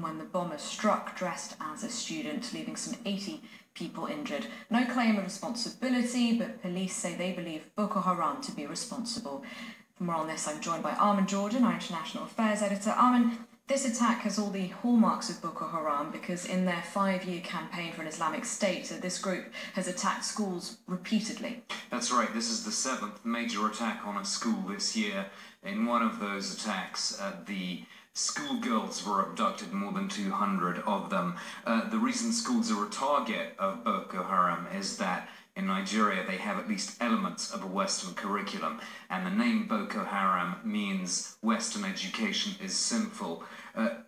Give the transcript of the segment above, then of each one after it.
when the bomber struck dressed as a student, leaving some 80 people injured. No claim of responsibility, but police say they believe Boko Haram to be responsible. For more on this, I'm joined by Armin Jordan, our international affairs editor. Armin, this attack has all the hallmarks of Boko Haram because in their 5-year campaign for an Islamic State, this group has attacked schools repeatedly. That's right. This is the 7th major attack on a school this year. In one of those attacks, the schoolgirls were abducted, more than 200 of them. The reason schools are a target of Boko Haram is that in Nigeria they have at least elements of a Western curriculum, and the name Boko Haram means Western education is sinful.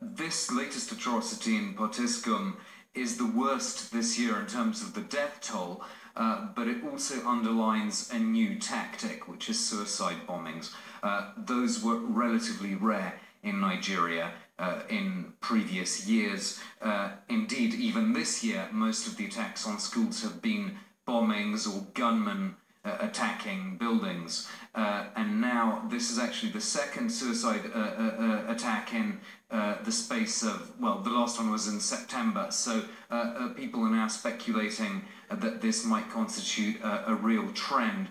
This latest atrocity in Potiskum is the worst this year in terms of the death toll, but it also underlines a new tactic, which is suicide bombings. Those were relatively rare in Nigeria in previous years. Indeed, even this year, most of the attacks on schools have been bombings or gunmen attacking buildings. And now this is actually the second suicide attack in the space of, well, the last one was in September. So people are now speculating that this might constitute a real trend,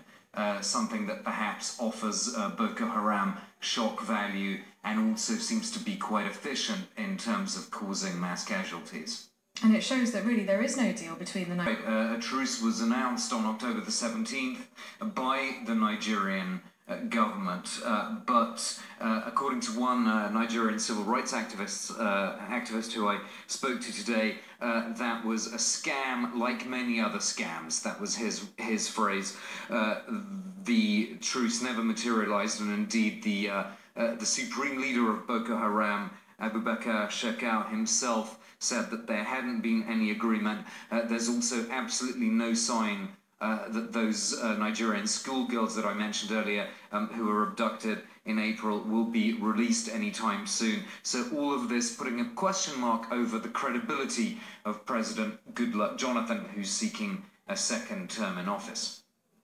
something that perhaps offers Boko Haram shock value and also seems to be quite efficient in terms of causing mass casualties. And it shows that really there is no deal between the... A truce was announced on October the 17th by the Nigerian government, but according to one Nigerian civil rights activist who I spoke to today, that was a scam like many other scams. That was his phrase. The truce never materialized, and indeed the supreme leader of Boko Haram, Abubakar Shekau himself, said that there hadn't been any agreement. There's also absolutely no sign that those Nigerian schoolgirls that I mentioned earlier, who were abducted in April, will be released anytime soon. So all of this putting a question mark over the credibility of President Goodluck Jonathan, who's seeking a second term in office.